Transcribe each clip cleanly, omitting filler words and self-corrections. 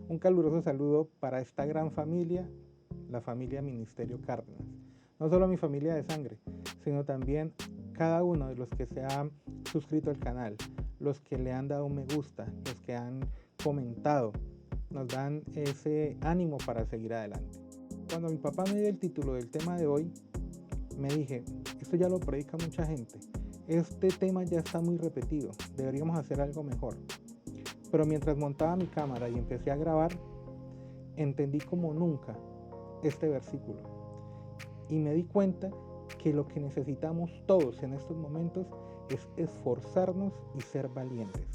Un caluroso saludo para esta gran familia, la familia Ministerio Cárdenas. No solo mi familia de sangre, sino también cada uno de los que se han suscrito al canal, los que le han dado un me gusta, los que han comentado, nos dan ese ánimo para seguir adelante. Cuando mi papá me dio el título del tema de hoy, me dije, esto ya lo predica mucha gente, este tema ya está muy repetido, deberíamos hacer algo mejor. Pero mientras montaba mi cámara y empecé a grabar, entendí como nunca este versículo y me di cuenta que lo que necesitamos todos en estos momentos es esforzarnos y ser valientes.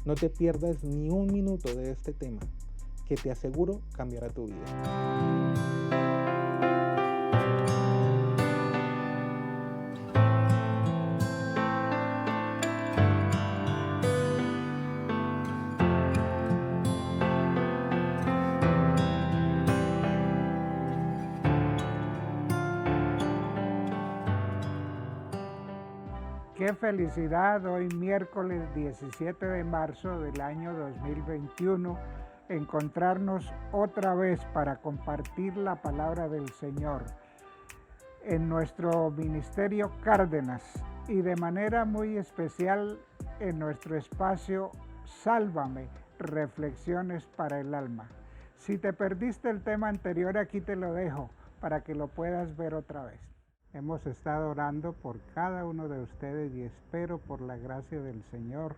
No te pierdas ni un minuto de este tema, que te aseguro cambiará tu vida. Qué felicidad hoy miércoles 17 de marzo del año 2021 encontrarnos otra vez para compartir la palabra del Señor en nuestro Ministerio Cárdenas y de manera muy especial en nuestro espacio Sálvame, Reflexiones para el Alma. Si te perdiste el tema anterior, aquí te lo dejo para que lo puedas ver otra vez. Hemos estado orando por cada uno de ustedes y espero por la gracia del Señor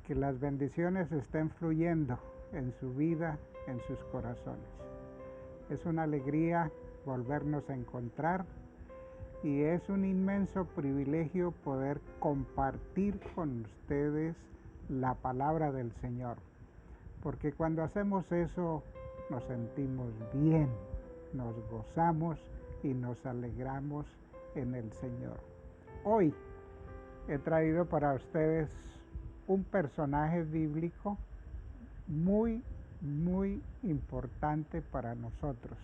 que las bendiciones estén fluyendo en su vida, en sus corazones. Es una alegría volvernos a encontrar y es un inmenso privilegio poder compartir con ustedes la palabra del Señor, porque cuando hacemos eso nos sentimos bien, nos gozamos y nos alegramos en el Señor. Hoy he traído para ustedes un personaje bíblico muy importante para nosotros.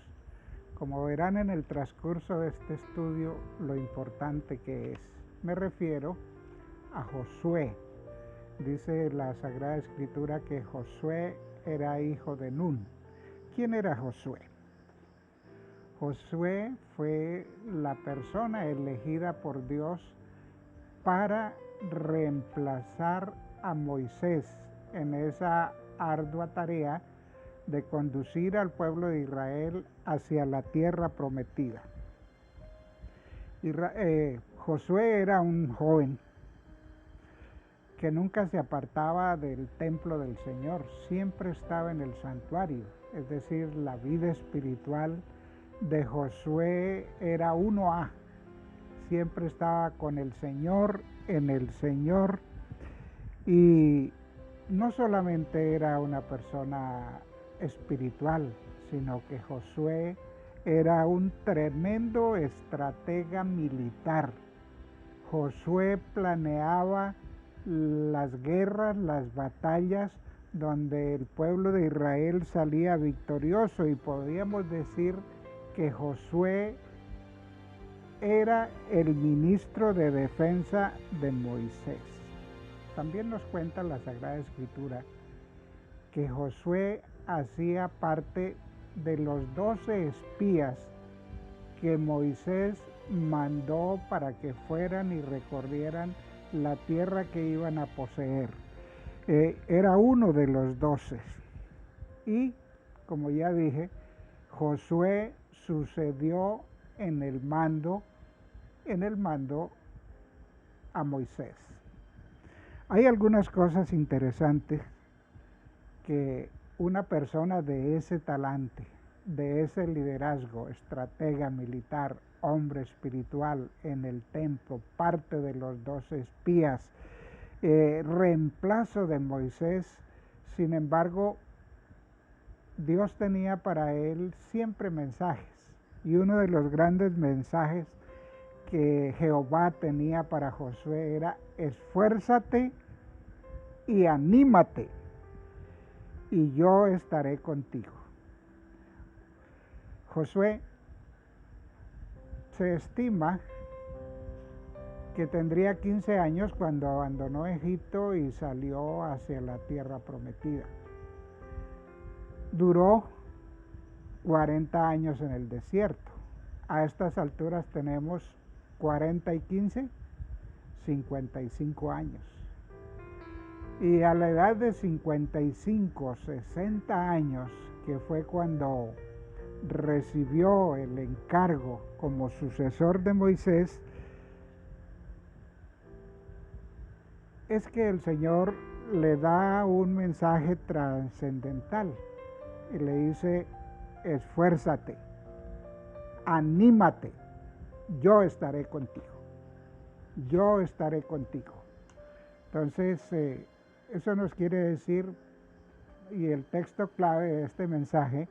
Como verán en el transcurso de este estudio, lo importante que es. Me refiero a Josué. Dice la Sagrada Escritura que Josué era hijo de Nun. ¿Quién era Josué? Josué fue la persona elegida por Dios para reemplazar a Moisés en esa ardua tarea de conducir al pueblo de Israel hacia la tierra prometida. Josué era un joven que nunca se apartaba del templo del Señor, siempre estaba en el santuario, es decir, la vida espiritual de Josué era 1A, siempre estaba con el Señor, en el Señor, y no solamente era una persona espiritual, sino que Josué era un tremendo estratega militar. Josué planeaba las guerras, las batallas, donde el pueblo de Israel salía victorioso, y podríamos decir que Josué era el ministro de defensa de Moisés. También nos cuenta la Sagrada Escritura que Josué hacía parte de los 12 espías que Moisés mandó para que fueran y recorrieran la tierra que iban a poseer. Era uno de los 12. Y, como ya dije, Josué sucedió en el mando a Moisés. Hay algunas cosas interesantes que una persona de ese talante, de ese liderazgo, estratega militar, hombre espiritual en el templo, parte de los 12 espías, reemplazo de Moisés. Sin embargo, Dios tenía para él siempre mensajes, y uno de los grandes mensajes que Jehová tenía para Josué era: esfuérzate y anímate, y yo estaré contigo. Josué se estima que tendría 15 años cuando abandonó Egipto y salió hacia la tierra prometida. duró 40 años en el desierto. A estas alturas tenemos 40 y 15, 55 años. Y a la edad de 55, 60 años, que fue cuando recibió el encargo como sucesor de Moisés, es que el Señor le da un mensaje trascendental y le dice: esfuérzate, anímate, yo estaré contigo, yo estaré contigo. Entonces, eso nos quiere decir, y el texto clave de este mensaje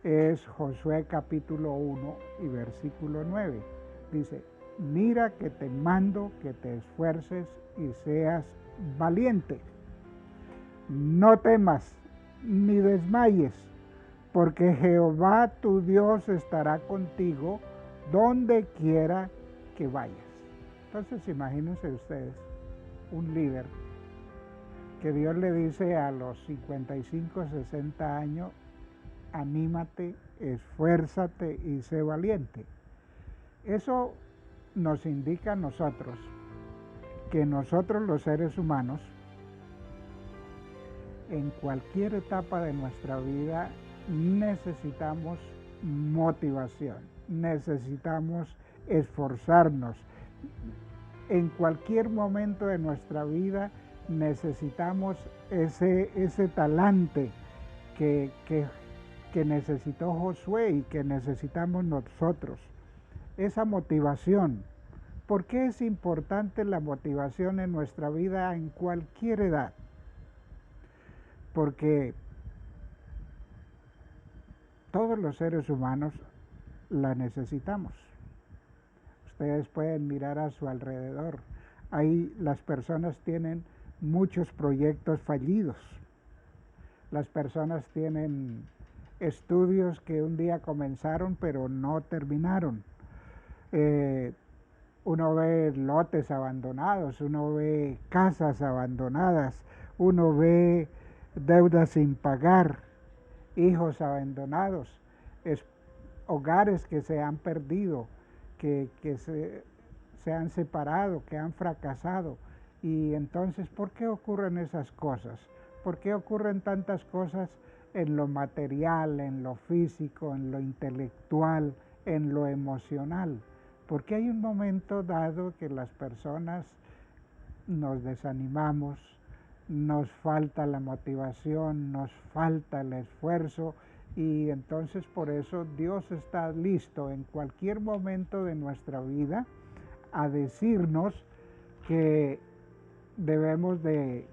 es Josué capítulo 1 y versículo 9. Dice: mira que te mando que te esfuerces y seas valiente. No temas ni desmayes, porque Jehová tu Dios estará contigo donde quiera que vayas. Entonces imagínense ustedes un líder que Dios le dice a los 55, 60 años: anímate, esfuérzate y sé valiente. Eso nos indica a nosotros que nosotros los seres humanos, en cualquier etapa de nuestra vida, necesitamos motivación, necesitamos esforzarnos. En cualquier momento de nuestra vida necesitamos ese talante que necesitó Josué y que necesitamos nosotros, esa motivación. ¿Por qué es importante la motivación en nuestra vida en cualquier edad? Porque todos los seres humanos la necesitamos. Ustedes pueden mirar a su alrededor. Ahí las personas tienen muchos proyectos fallidos. Las personas tienen estudios que un día comenzaron pero no terminaron. Uno ve lotes abandonados, uno ve casas abandonadas, uno ve deudas sin pagar, hijos abandonados, hogares que se han perdido, que se han separado, que han fracasado. Y entonces, ¿por qué ocurren esas cosas? ¿Por qué ocurren tantas cosas en lo material, en lo físico, en lo intelectual, en lo emocional? Porque hay un momento dado que las personas nos desanimamos, nos falta la motivación, nos falta el esfuerzo, y entonces por eso Dios está listo en cualquier momento de nuestra vida a decirnos que debemos de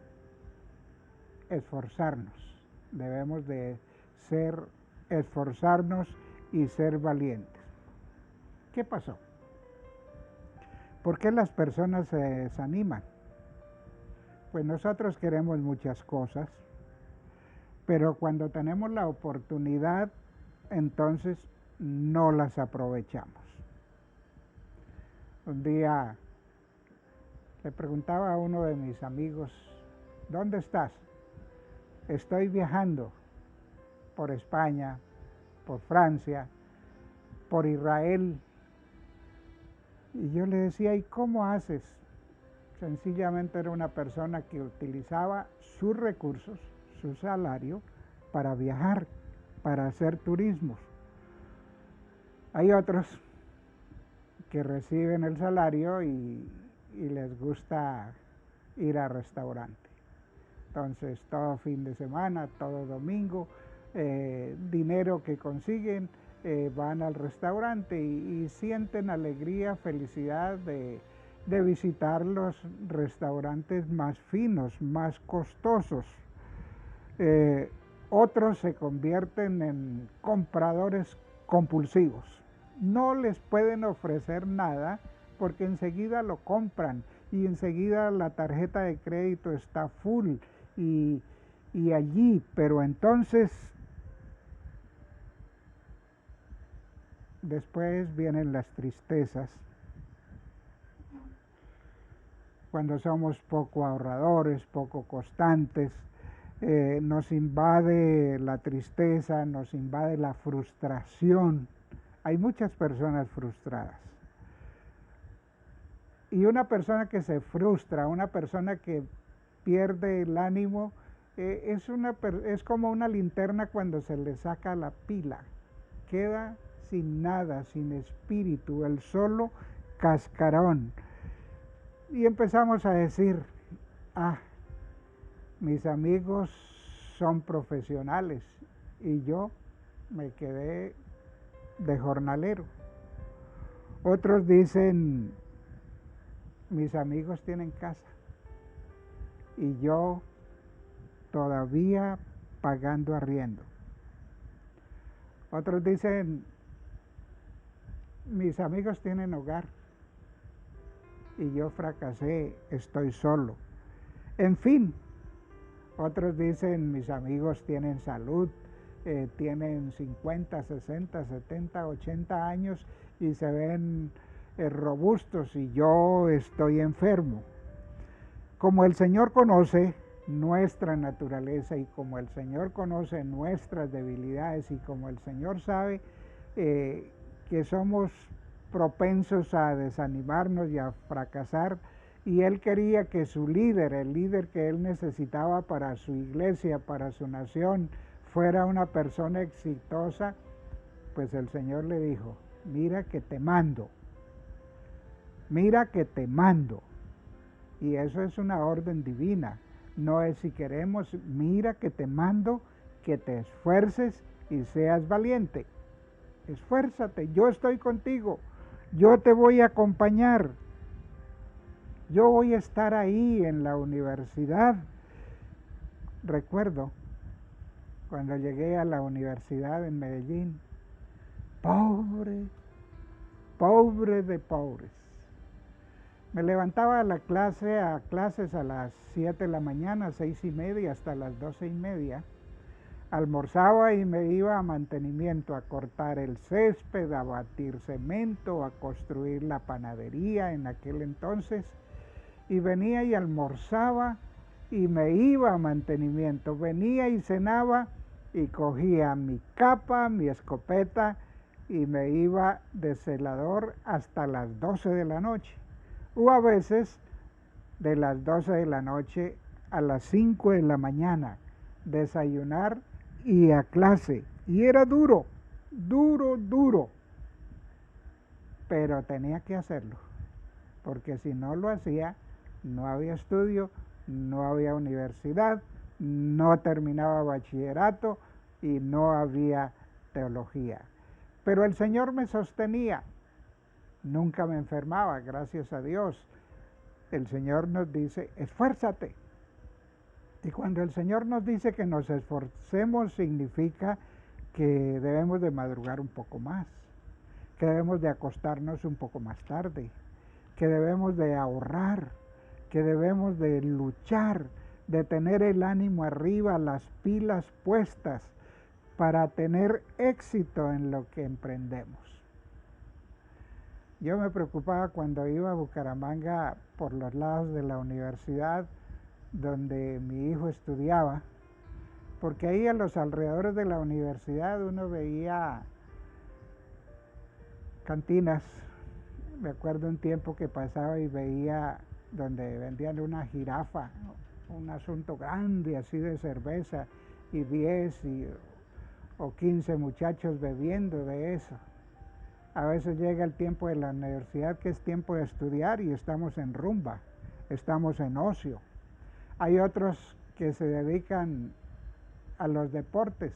esforzarnos, debemos de esforzarnos y ser valientes. ¿Qué pasó? ¿Por qué las personas se desaniman? Pues nosotros queremos muchas cosas, pero cuando tenemos la oportunidad, entonces no las aprovechamos. Un día le preguntaba a uno de mis amigos: ¿dónde estás? Estoy viajando por España, por Francia, por Israel. Y yo le decía: ¿y cómo haces? Sencillamente era una persona que utilizaba sus recursos, su salario, para viajar, para hacer turismos. Hay otros que reciben el salario y les gusta ir a restaurante. Entonces, todo fin de semana, todo domingo, dinero que consiguen, van al restaurante y sienten alegría, felicidad de visitar los restaurantes más finos, más costosos. Otros se convierten en compradores compulsivos. No les pueden ofrecer nada porque enseguida lo compran y enseguida la tarjeta de crédito está full y allí, pero entonces después vienen las tristezas. Cuando somos poco ahorradores, poco constantes, nos invade la tristeza, nos invade la frustración. Hay muchas personas frustradas. Y una persona que se frustra, una persona que pierde el ánimo, es como una linterna cuando se le saca la pila. Queda sin nada, sin espíritu, el solo cascarón. Y empezamos a decir, mis amigos son profesionales y yo me quedé de jornalero. Otros dicen, mis amigos tienen casa y yo todavía pagando arriendo. Otros dicen, mis amigos tienen hogar y yo fracasé, estoy solo. En fin, otros dicen, mis amigos tienen salud, tienen 50, 60, 70, 80 años y se ven robustos y yo estoy enfermo. Como el Señor conoce nuestra naturaleza y como el Señor conoce nuestras debilidades y como el Señor sabe que somos propensos a desanimarnos y a fracasar, y Él quería que su líder, el líder que Él necesitaba para su iglesia, para su nación, fuera una persona exitosa, pues el Señor le dijo, mira que te mando, mira que te mando. Y eso es una orden divina. No es si queremos, mira que te mando, que te esfuerces y seas valiente. Esfuérzate, yo estoy contigo, yo te voy a acompañar. Yo voy a estar ahí en la universidad. Recuerdo cuando llegué a la universidad en Medellín, pobre, pobre de pobres. Me levantaba a clases a las 7 de la mañana, 6:30 hasta las 12:30. Almorzaba y me iba a mantenimiento, a cortar el césped, a batir cemento, a construir la panadería en aquel entonces. Y venía y almorzaba y me iba a mantenimiento. Venía y cenaba y cogía mi capa, mi escopeta y me iba de celador hasta las 12 de la noche. O a veces de las 12 de la noche a las 5 de la mañana, desayunar y a clase. Y era duro, duro, duro. Pero tenía que hacerlo, porque si no lo hacía, no había estudio, no había universidad, no terminaba bachillerato y no había teología. Pero el Señor me sostenía. Nunca me enfermaba, gracias a Dios. El Señor nos dice, esfuérzate. Y cuando el Señor nos dice que nos esforcemos, significa que debemos de madrugar un poco más, que debemos de acostarnos un poco más tarde, que debemos de ahorrar, que debemos de luchar, de tener el ánimo arriba, las pilas puestas para tener éxito en lo que emprendemos. Yo me preocupaba cuando iba a Bucaramanga por los lados de la universidad donde mi hijo estudiaba, porque ahí a los alrededores de la universidad uno veía cantinas. Me acuerdo un tiempo que pasaba y veía donde vendían una jirafa, un asunto grande así de cerveza, y 10 o 15 muchachos bebiendo de eso. A veces llega el tiempo de la universidad, que es tiempo de estudiar, y estamos en rumba, estamos en ocio. Hay otros que se dedican a los deportes,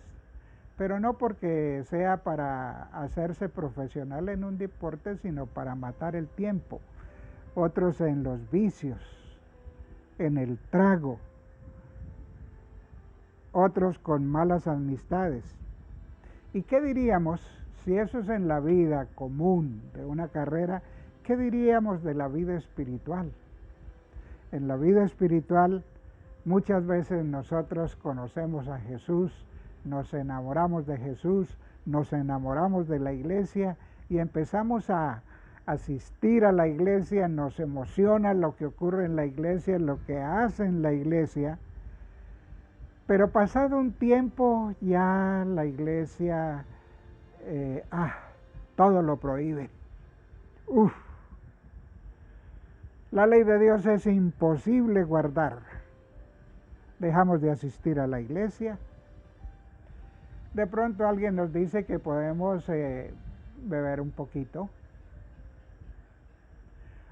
pero no porque sea para hacerse profesional en un deporte, sino para matar el tiempo. Otros en los vicios, en el trago, otros con malas amistades. ¿Y qué diríamos si eso es en la vida común de una carrera? ¿Qué diríamos de la vida espiritual? En la vida espiritual muchas veces nosotros conocemos a Jesús, nos enamoramos de Jesús, nos enamoramos de la iglesia y empezamos a asistir a la iglesia, nos emociona lo que ocurre en la iglesia, lo que hace en la iglesia, Pero pasado un tiempo ya la iglesia, todo lo prohíbe. Uf, la ley de Dios es imposible guardar. Dejamos de asistir a la iglesia. De pronto alguien nos dice que podemos beber un poquito.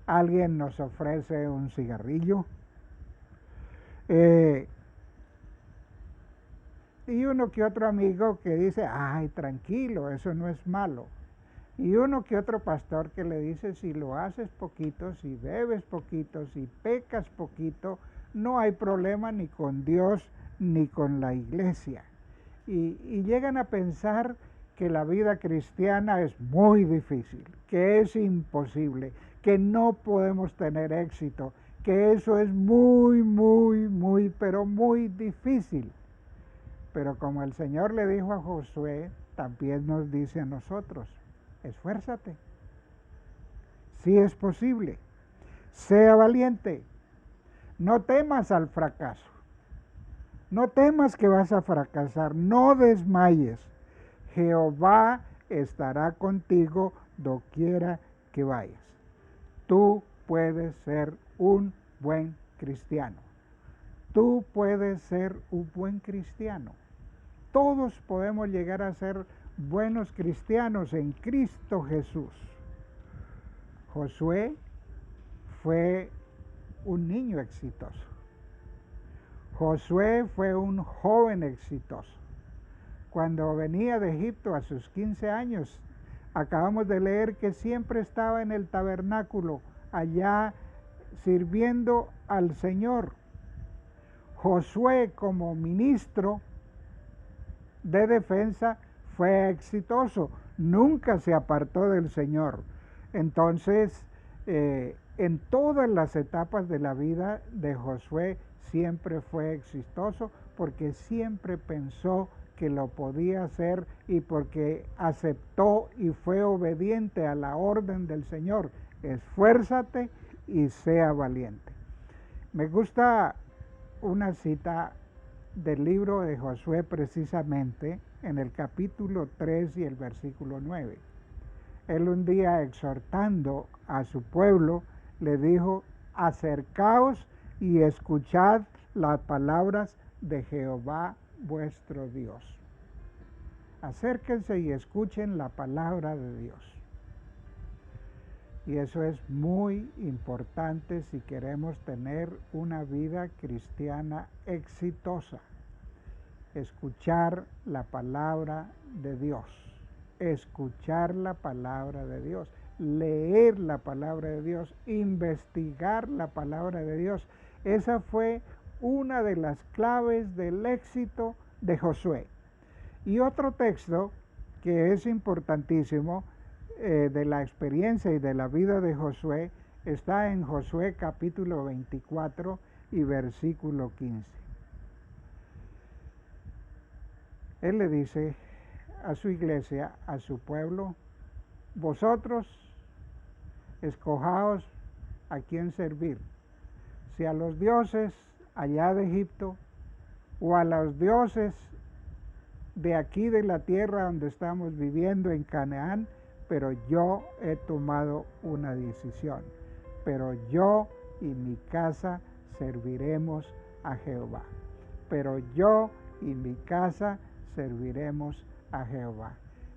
Alguien nos ofrece un cigarrillo. Y uno que otro amigo que dice, ay, tranquilo, eso no es malo. Y uno que otro pastor que le dice, si lo haces poquito, si bebes poquito, si pecas poquito, no hay problema ni con Dios ni con la iglesia. Y llegan a pensar que la vida cristiana es muy difícil, que es imposible, que no podemos tener éxito, que eso es muy, pero muy difícil. Pero como el Señor le dijo a Josué, también nos dice a nosotros, esfuérzate, sí es posible, sea valiente, no temas al fracaso, no temas que vas a fracasar, no desmayes, Jehová estará contigo doquiera que vayas. Tú puedes ser un buen cristiano, tú puedes ser un buen cristiano. Todos podemos llegar a ser buenos cristianos en Cristo Jesús. Josué fue un niño exitoso. Josué fue un joven exitoso. Cuando venía de Egipto a sus 15 años, acabamos de leer que siempre estaba en el tabernáculo, allá sirviendo al Señor. Josué como ministro de defensa fue exitoso, nunca se apartó del Señor. Entonces, en todas las etapas de la vida de Josué siempre fue exitoso porque siempre pensó que lo podía hacer y porque aceptó y fue obediente a la orden del Señor. Esfuérzate y sea valiente. Me gusta una cita del libro de Josué precisamente en el capítulo 3 y el versículo 9. Él un día exhortando a su pueblo le dijo, acercaos y escuchad las palabras de Jehová vuestro Dios. Acérquense y escuchen la palabra de Dios. Y eso es muy importante si queremos tener una vida cristiana exitosa. Escuchar la palabra de Dios. Escuchar la palabra de Dios. Leer la palabra de Dios. Investigar la palabra de Dios. Esa fue una de las claves del éxito de Josué. Y otro texto que es importantísimo de la experiencia y de la vida de Josué está en Josué capítulo 24 y versículo 15. Él le dice a su iglesia, a su pueblo, vosotros escojaos a quién servir, si a los dioses allá de Egipto o a los dioses de aquí de la tierra donde estamos viviendo en Canaán, pero yo he tomado una decisión, pero yo y mi casa serviremos a Jehová, pero yo y mi casa serviremos a Jehová.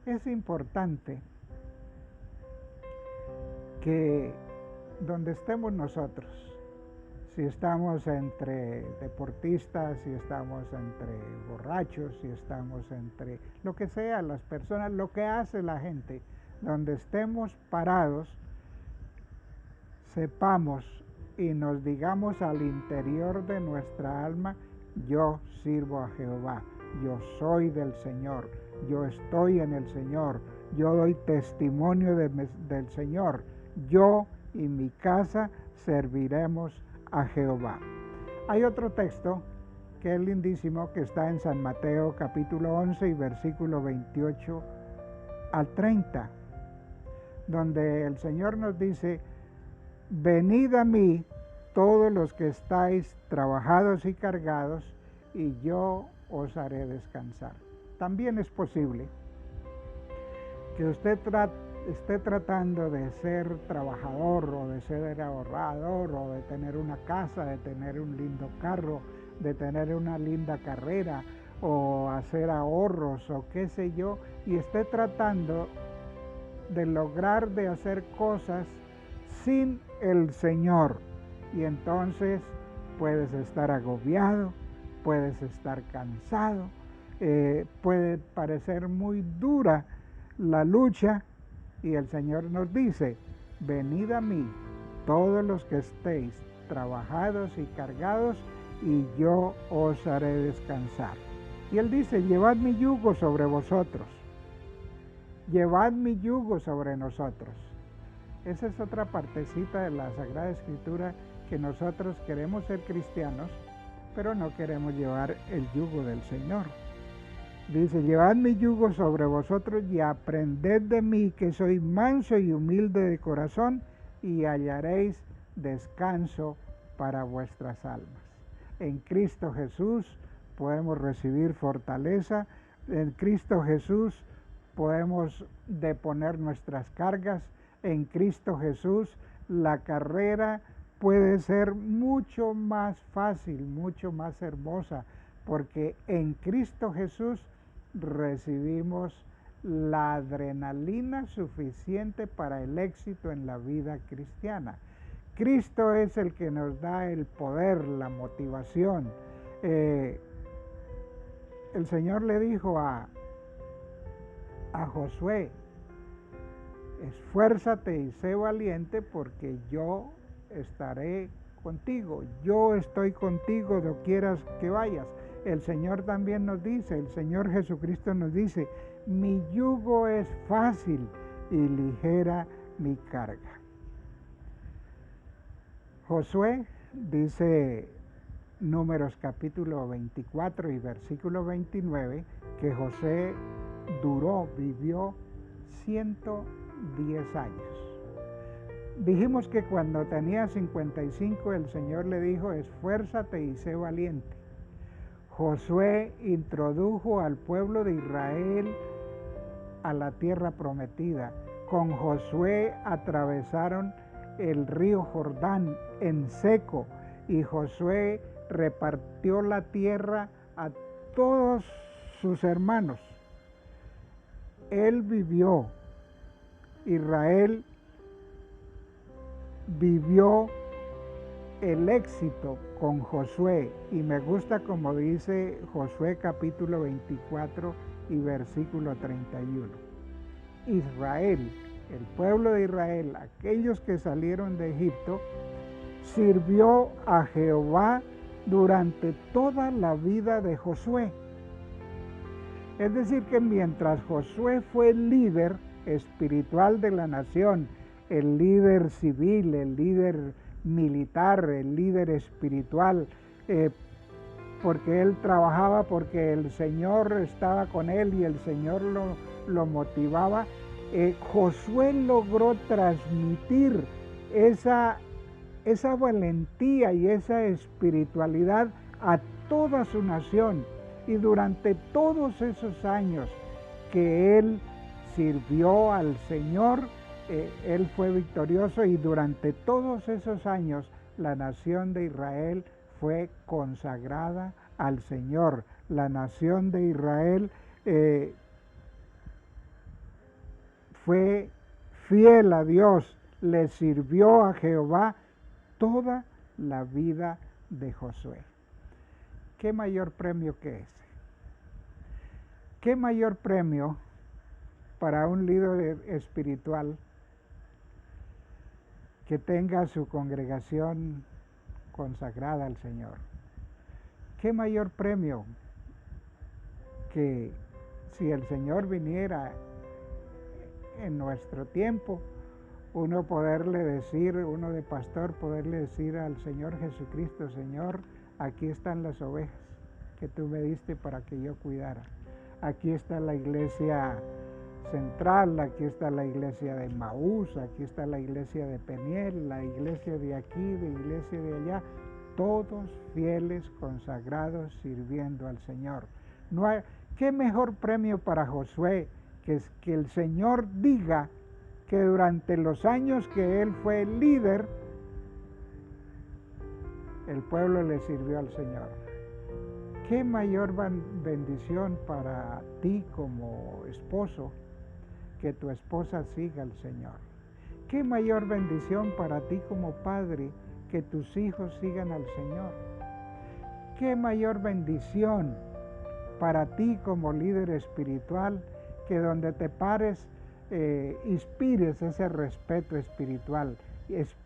Es importante que donde estemos nosotros, si estamos entre deportistas, si estamos entre borrachos, si estamos entre lo que sea, las personas, lo que hace la gente, donde estemos parados, sepamos y nos digamos al interior de nuestra alma, yo sirvo a Jehová, yo soy del Señor, yo estoy en el Señor, yo doy testimonio del Señor, yo y mi casa serviremos a Jehová. Hay otro texto que es lindísimo, que está en San Mateo capítulo 11 y versículo 28 al 30, donde el Señor nos dice, venid a mí todos los que estáis trabajados y cargados, y yo os haré descansar. También es posible que usted esté tratando de ser trabajador o de ser ahorrador o de tener una casa, de tener un lindo carro, de tener una linda carrera o hacer ahorros o qué sé yo, y esté tratando de lograr de hacer cosas sin el Señor. Y entonces puedes estar agobiado, puedes estar cansado, puede parecer muy dura la lucha, y el Señor nos dice: venid a mí todos los que estéis trabajados y cargados, y yo os haré descansar. Y Él dice: llevad mi yugo sobre vosotros, llevad mi yugo sobre nosotros. Esa es otra partecita de la Sagrada Escritura, que nosotros queremos ser cristianos, pero no queremos llevar el yugo del Señor. Dice: llevad mi yugo sobre vosotros y aprended de mí, que soy manso y humilde de corazón, y hallaréis descanso para vuestras almas. En Cristo Jesús podemos recibir fortaleza, en Cristo Jesús podemos deponer nuestras cargas, en Cristo Jesús la carrera puede ser mucho más fácil, mucho más hermosa, porque en Cristo Jesús recibimos la adrenalina suficiente para el éxito en la vida cristiana. Cristo es el que nos da el poder, la motivación. El Señor le dijo a Josué: esfuérzate y sé valiente, porque yo estaré contigo, yo estoy contigo donde quieras que vayas. El Señor también nos dice, el Señor Jesucristo nos dice: mi yugo es fácil y ligera mi carga. Josué, dice Números capítulo 24 y versículo 29, que Josué vivió 110 años. Dijimos que cuando tenía 55 el Señor le dijo: esfuérzate y sé valiente. Josué introdujo al pueblo de Israel a la tierra prometida. Con Josué atravesaron el río Jordán en seco, y Josué repartió la tierra a todos sus hermanos. Él vivió, Israel vivió el éxito con Josué, y me gusta como dice Josué capítulo 24 y versículo 31. Israel, el pueblo de Israel, aquellos que salieron de Egipto, sirvió a Jehová durante toda la vida de Josué. Es decir, que mientras Josué fue el líder espiritual de la nación, el líder civil, el líder militar, el líder espiritual, porque él trabajaba, porque el Señor estaba con él y el Señor lo motivaba, Josué logró transmitir esa valentía y esa espiritualidad a toda su nación. Y durante todos esos años que él sirvió al Señor, él fue victorioso, y durante todos esos años la nación de Israel fue consagrada al Señor. La nación de Israel fue fiel a Dios, le sirvió a Jehová toda la vida de Josué. ¿Qué mayor premio que ese? ¿Qué mayor premio para un líder espiritual que tenga su congregación consagrada al Señor? ¿Qué mayor premio que si el Señor viniera en nuestro tiempo, uno de pastor, poderle decir al Señor Jesucristo: Señor, aquí están las ovejas que tú me diste para que yo cuidara. Aquí está la iglesia central, aquí está la iglesia de Maús, aquí está la iglesia de Peniel, la iglesia de aquí, la iglesia de allá. todos fieles, consagrados, sirviendo al Señor. No hay, ¿qué mejor premio para Josué que el Señor diga que durante los años que él fue líder, el pueblo le sirvió al Señor? ¿Qué mayor bendición para ti como esposo que tu esposa siga al Señor? ¿Qué mayor bendición para ti como padre que tus hijos sigan al Señor? ¿Qué mayor bendición para ti como líder espiritual que donde te pares inspires ese respeto espiritual,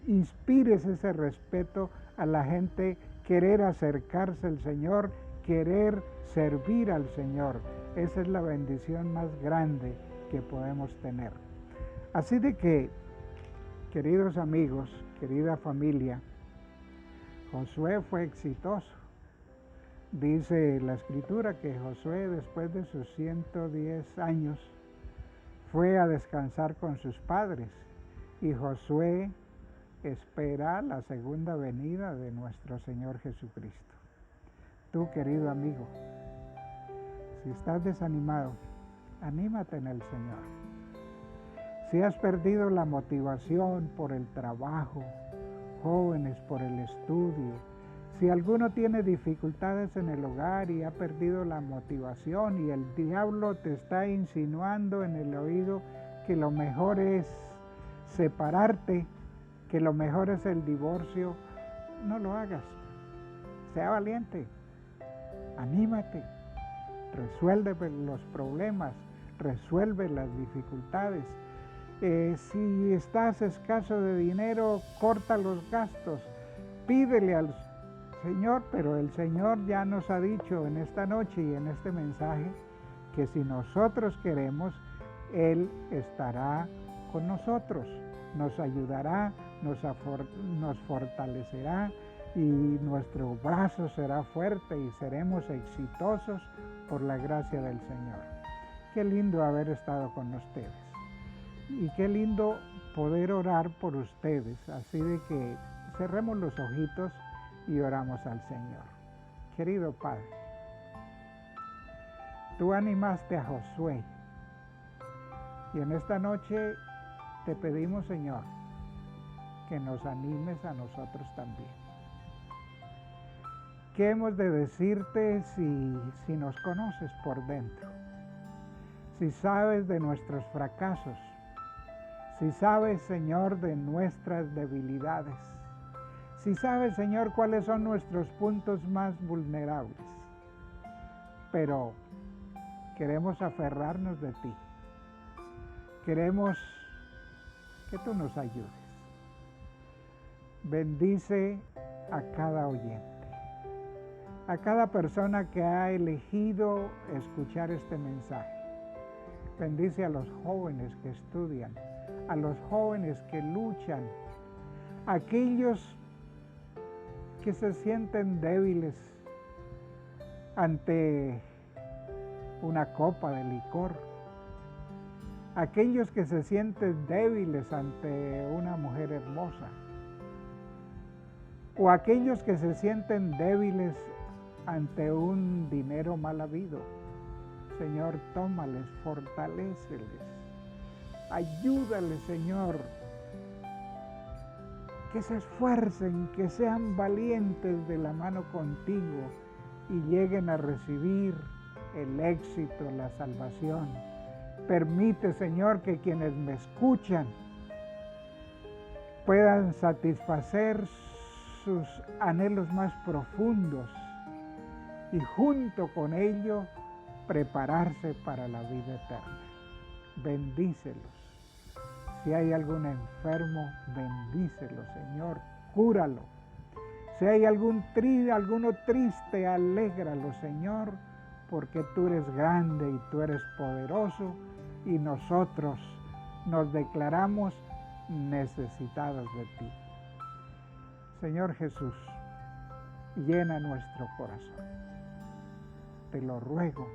inspires ese respeto a la gente, querer acercarse al Señor, querer servir al Señor? Esa es la bendición más grande que podemos tener. Así de que, queridos amigos, querida familia, Josué fue exitoso. Dice la Escritura que Josué, después de sus 110 años, fue a descansar con sus padres, y Josué espera la segunda venida de nuestro Señor Jesucristo. Tú, querido amigo, si estás desanimado, anímate en el Señor. Si has perdido la motivación por el trabajo, jóvenes por el estudio, si alguno tiene dificultades en el hogar y ha perdido la motivación y el diablo te está insinuando en el oído que lo mejor es separarte, que lo mejor es el divorcio, no lo hagas. Sea valiente, anímate, resuelve los problemas, resuelve las dificultades. Si estás escaso de dinero, corta los gastos, pídele al Señor, pero el Señor ya nos ha dicho en esta noche y en este mensaje que si nosotros queremos, Él estará con nosotros, nos ayudará, nos fortalecerá y nuestro brazo será fuerte y seremos exitosos por la gracia del Señor. Qué lindo haber estado con ustedes y qué lindo poder orar por ustedes, así de que cerremos los ojitos y oramos al Señor. Querido Padre, tú animaste a Josué y en esta noche te pedimos, Señor, que nos animes a nosotros también. ¿Qué hemos de decirte si nos conoces por dentro? Si sabes de nuestros fracasos, si sabes, Señor, de nuestras debilidades, si sabes, Señor, cuáles son nuestros puntos más vulnerables, pero queremos aferrarnos de ti. Queremos que tú nos ayudes. Bendice a cada oyente, a cada persona que ha elegido escuchar este mensaje. Bendice a los jóvenes que estudian, a los jóvenes que luchan, a aquellos que se sienten débiles ante una copa de licor, aquellos que se sienten débiles ante una mujer hermosa, o aquellos que se sienten débiles ante un dinero mal habido. Señor, tómales, fortaléceles, ayúdales, Señor, que se esfuercen, que sean valientes de la mano contigo y lleguen a recibir el éxito, la salvación. Permite, Señor, que quienes me escuchan puedan satisfacer sus anhelos más profundos y junto con ello prepararse para la vida eterna. Bendícelos. Si hay algún enfermo, bendícelo, Señor, cúralo. Si hay alguno triste, alégralo, Señor, porque tú eres grande y tú eres poderoso y nosotros nos declaramos necesitados de ti. Señor Jesús, llena nuestro corazón. Te lo ruego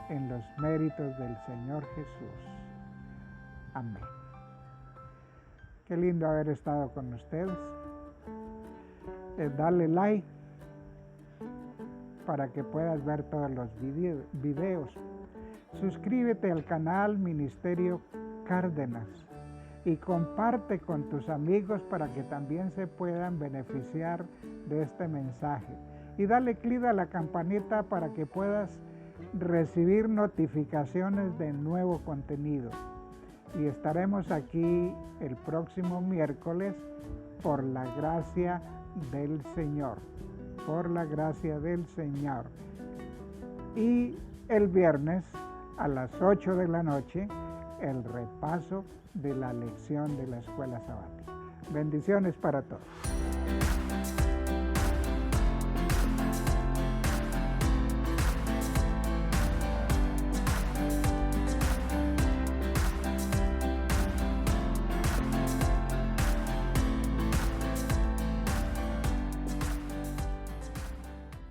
en los méritos del Señor Jesús. Amén. Qué lindo haber estado con ustedes. dale like para que puedas ver todos los videos. Suscríbete al canal Ministerio Cárdenas y comparte con tus amigos para que también se puedan beneficiar de este mensaje. Y dale clic a la campanita para que puedas recibir notificaciones de nuevo contenido. Y estaremos aquí el próximo miércoles por la gracia del Señor. Por la gracia del Señor. Y el viernes a las 8 de la noche, el repaso de la lección de la escuela sabática. Bendiciones para todos.